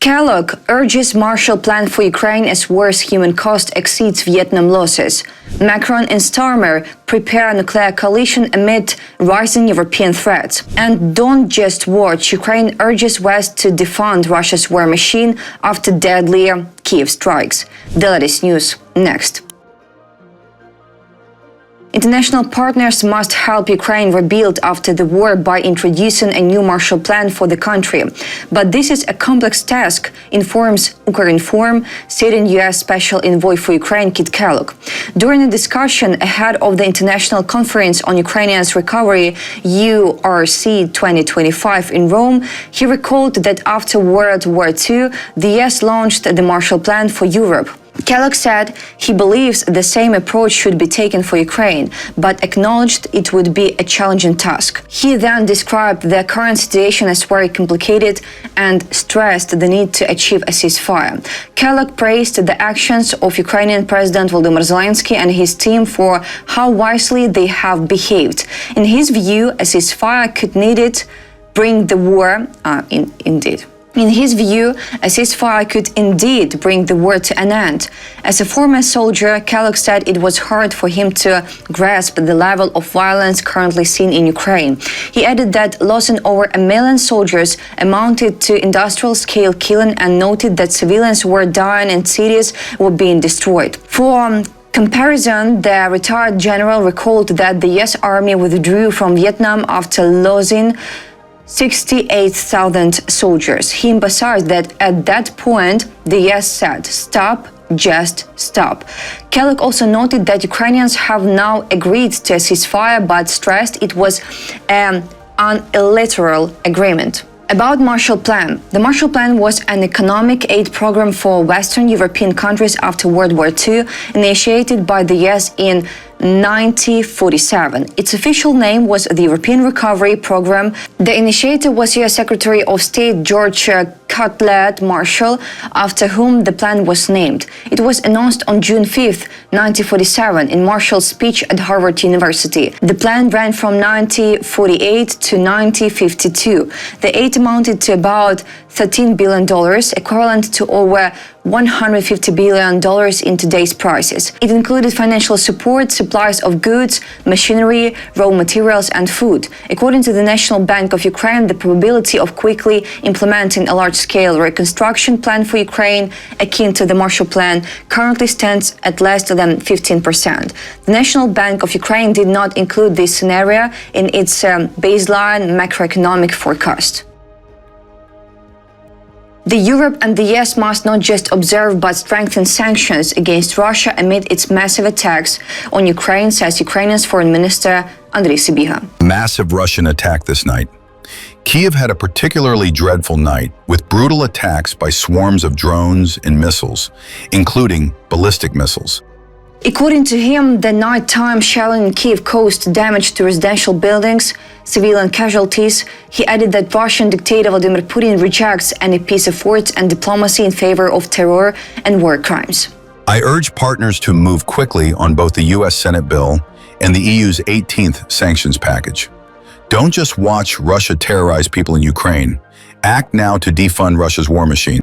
Kellogg urges Marshall Plan for Ukraine as worst human cost exceeds Vietnam losses. Macron and Starmer prepare a nuclear coalition amid rising European threats. And don't just watch. Ukraine urges West to defund Russia's war machine after deadly Kyiv strikes. The latest news next. International partners must help Ukraine rebuild after the war by introducing a new Marshall Plan for the country. But this is a complex task, informs Ukrinform, stating U.S. Special Envoy for Ukraine Keith Kellogg. During a discussion ahead of the International Conference on Ukrainians' Recovery, URC 2025 in Rome, he recalled that after World War II, the U.S. launched the Marshall Plan for Europe. Kellogg said he believes the same approach should be taken for Ukraine, but acknowledged it would be a challenging task. He then described the current situation as very complicated and stressed the need to achieve a ceasefire. Kellogg praised the actions of Ukrainian President Volodymyr Zelensky and his team for how wisely they have behaved. In his view, a ceasefire could bring the war In his view, a ceasefire could indeed bring the war to an end. As a former soldier, Kellogg said it was hard for him to grasp the level of violence currently seen in Ukraine. He added that losing over 1 million soldiers amounted to industrial-scale killing and noted that civilians were dying and cities were being destroyed. For comparison, the retired general recalled that the U.S. Army withdrew from Vietnam after losing 68,000 soldiers. He emphasized that at that point, the U.S. said, "Stop, just stop." Kellogg also noted that Ukrainians have now agreed to a ceasefire, but stressed it was an unilateral agreement. About Marshall Plan. The Marshall Plan was an economic aid program for Western European countries after World War II, initiated by the US in 1947. Its official name was the European Recovery Program. The initiator was US Secretary of State George Cutler Marshall, after whom the plan was named. It was announced on June 5, 1947, in Marshall's speech at Harvard University. The plan ran from 1948 to 1952. The aid amounted to about $13 billion, equivalent to over $150 billion in today's prices. It included financial support, supplies of goods, machinery, raw materials, and food. According to the National Bank of Ukraine, the probability of quickly implementing a large-scale reconstruction plan for Ukraine, akin to the Marshall Plan, currently stands at less than 15%. The National Bank of Ukraine did not include this scenario in its baseline macroeconomic forecast. Europe and the US must not just observe but strengthen sanctions against Russia amid its massive attacks on Ukraine, says Ukrainian's Foreign Minister Andriy Sybiha. Massive Russian attack this night. Kyiv had a particularly dreadful night, with brutal attacks by swarms of drones and missiles, including ballistic missiles. According to him, the nighttime shelling in Kyiv caused damage to residential buildings, civilian casualties. He added that Russian dictator Vladimir Putin rejects any peace efforts and diplomacy in favor of terror and war crimes. I urge partners to move quickly on both the U.S. Senate bill and the EU's 18th sanctions package. Don't just watch Russia terrorize people in Ukraine. Act now to defund Russia's war machine.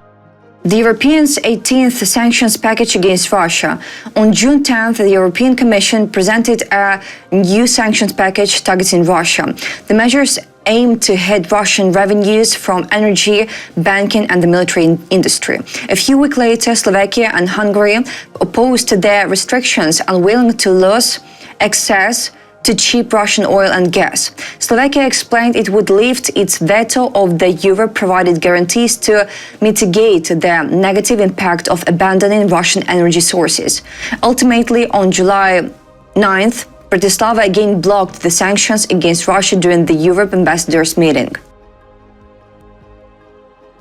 The Europeans' 18th sanctions package against Russia. On June 10th, the European Commission presented a new sanctions package targeting Russia. The measures aim to hit Russian revenues from energy, banking, and the military industry. A few weeks later, Slovakia and Hungary opposed the restrictions, unwilling to lose access to cheap Russian oil and gas. Slovakia explained it would lift its veto of the Europe-provided guarantees to mitigate the negative impact of abandoning Russian energy sources. Ultimately, on July 9th, Bratislava again blocked the sanctions against Russia during the Europe ambassadors' meeting.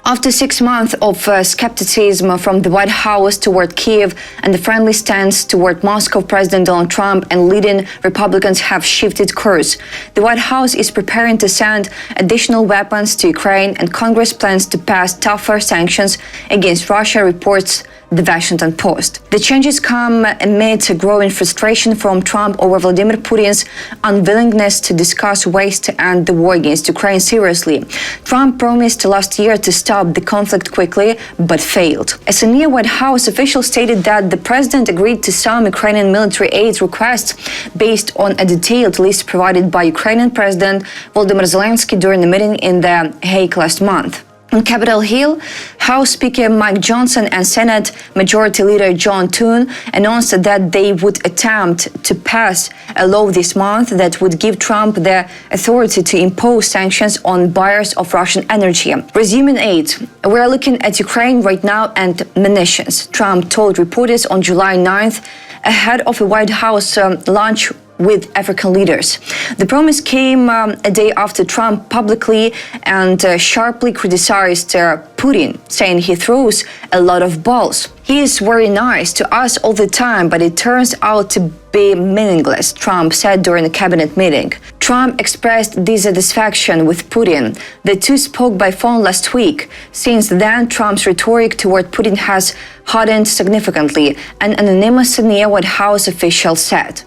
After 6 months of skepticism from the White House toward Kyiv and the friendly stance toward Moscow, President Donald Trump and leading Republicans have shifted course. The White House is preparing to send additional weapons to Ukraine, and Congress plans to pass tougher sanctions against Russia, reports The Washington Post. The changes come amid growing frustration from Trump over Vladimir Putin's unwillingness to discuss ways to end the war against Ukraine seriously. Trump promised last year to stop the conflict quickly, but failed. As a near White House official stated that the president agreed to some Ukrainian military aid requests based on a detailed list provided by Ukrainian President Volodymyr Zelensky during a meeting in The Hague last month. On Capitol Hill, House Speaker Mike Johnson and Senate Majority Leader John Thune announced that they would attempt to pass a law this month that would give Trump the authority to impose sanctions on buyers of Russian energy. Resuming aid. We're looking at Ukraine right now and munitions, Trump told reporters on July 9th ahead of a White House lunch with African leaders. The promise came a day after Trump publicly and sharply criticized Putin, saying he throws a lot of balls. He is very nice to us all the time, but it turns out to be meaningless, Trump said during a cabinet meeting. Trump expressed dissatisfaction with Putin. The two spoke by phone last week. Since then, Trump's rhetoric toward Putin has hardened significantly, an anonymous near White House official said.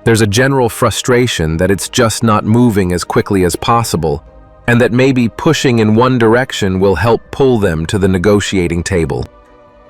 There's a general frustration that it's just not moving as quickly as possible, and that maybe pushing in one direction will help pull them to the negotiating table.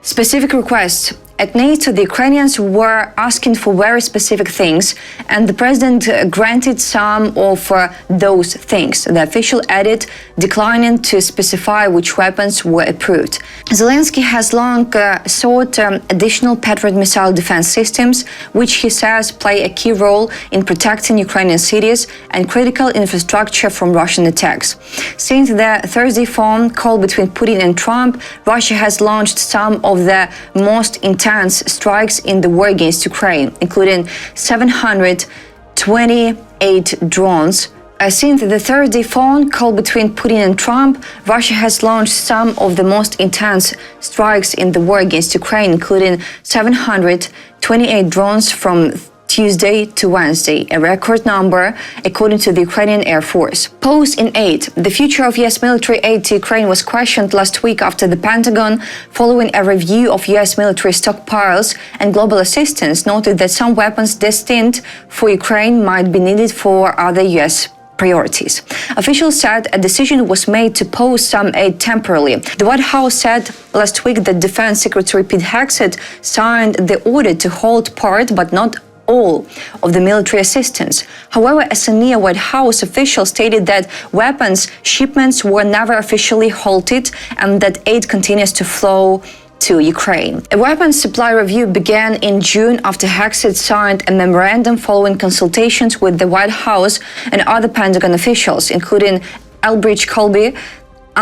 Specific requests. At NATO, the Ukrainians were asking for very specific things, and the president granted some of those things. The official added, declining to specify which weapons were approved. Zelensky has long sought additional Patriot missile defense systems, which he says play a key role in protecting Ukrainian cities and critical infrastructure from Russian attacks. Since the Thursday phone call between Putin and Trump, Russia has launched some of the most intense strikes in the war against Ukraine, including 728 drones. Since the Thursday phone call between Putin and Trump, Russia has launched some of the most intense strikes in the war against Ukraine, including 728 drones from Tuesday to Wednesday, a record number, according to the Ukrainian Air Force. Pause in aid. The future of U.S. military aid to Ukraine was questioned last week after the Pentagon, following a review of U.S. military stockpiles and global assistance, noted that some weapons destined for Ukraine might be needed for other U.S. priorities. Officials said a decision was made to pause some aid temporarily. The White House said last week that Defense Secretary Pete Hegseth signed the order to halt part, but not all of the military assistance. However, a senior White House official stated that weapons shipments were never officially halted and that aid continues to flow to Ukraine. A weapons supply review began in June after Hegseth signed a memorandum following consultations with the White House and other Pentagon officials, including Elbridge Colby,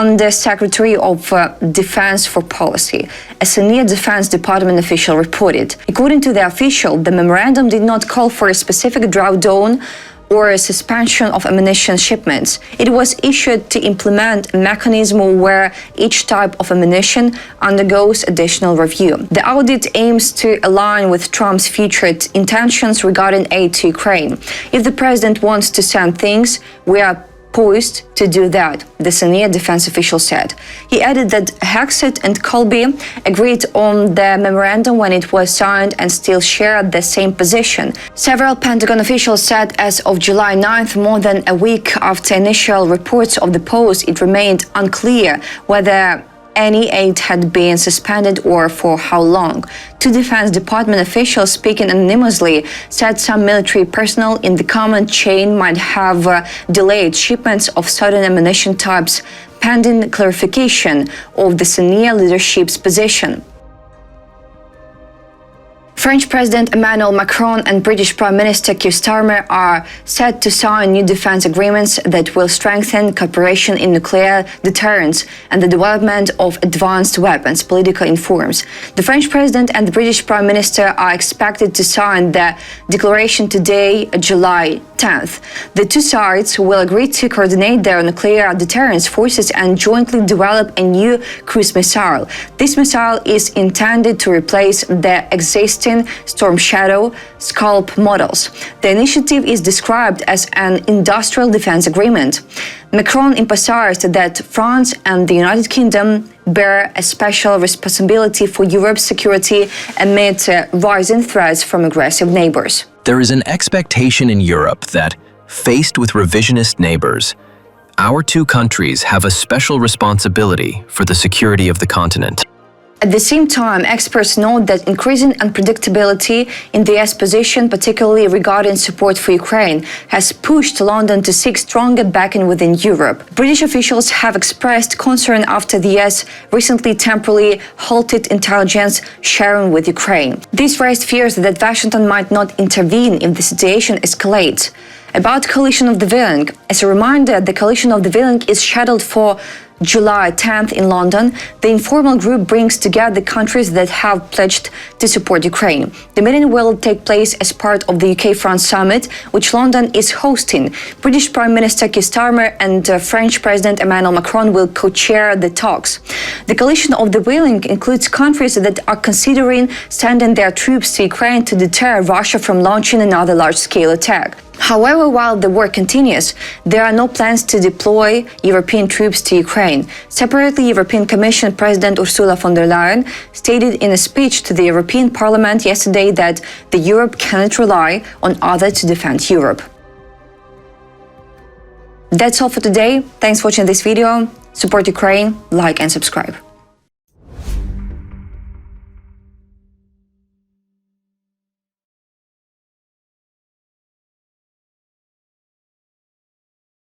Under Secretary of Defense for Policy, a senior Defense Department official reported. According to the official, the memorandum did not call for a specific drawdown or a suspension of ammunition shipments. It was issued to implement a mechanism where each type of ammunition undergoes additional review. The audit aims to align with Trump's future intentions regarding aid to Ukraine. If the president wants to send things, we are poised to do that, the senior defense official said. He added that Hegseth and Colby agreed on the memorandum when it was signed and still share the same position. Several Pentagon officials said as of July 9th, more than a week after initial reports of the pause, it remained unclear whether any aid had been suspended or for how long. Two Defense Department officials speaking anonymously said some military personnel in the command chain might have delayed shipments of certain ammunition types pending clarification of the senior leadership's position. French President Emmanuel Macron and British Prime Minister Keith Starmer are set to sign new defense agreements that will strengthen cooperation in nuclear deterrence and the development of advanced weapons, Politico informs. The French President and the British Prime Minister are expected to sign the declaration today, July 10th. The two sides will agree to coordinate their nuclear deterrence forces and jointly develop a new cruise missile. This missile is intended to replace the existing Dragon, Storm Shadow, Scalp models. The initiative is described as an industrial defense agreement. Macron emphasized that France and the United Kingdom bear a special responsibility for Europe's security amid rising threats from aggressive neighbors. There is an expectation in Europe that, faced with revisionist neighbors, our two countries have a special responsibility for the security of the continent. At the same time, experts note that increasing unpredictability in the US position, particularly regarding support for Ukraine, has pushed London to seek stronger backing within Europe. British officials have expressed concern after the US recently temporarily halted intelligence sharing with Ukraine. This raised fears that Washington might not intervene if the situation escalates. About Coalition of the Willing, as a reminder, the Coalition of the Willing is scheduled for July 10th in London. The informal group brings together countries that have pledged to support Ukraine. The meeting will take place as part of the UK-France summit, which London is hosting. British Prime Minister Keith Starmer and French President Emmanuel Macron will co-chair the talks. The Coalition of the Willing includes countries that are considering sending their troops to Ukraine to deter Russia from launching another large-scale attack. However, while the war continues, there are no plans to deploy European troops to Ukraine. Separately, European Commission President Ursula von der Leyen stated in a speech to the European Parliament yesterday that the Europe cannot rely on others to defend Europe. That's all for today. Thanks for watching this video. Support Ukraine, like and subscribe.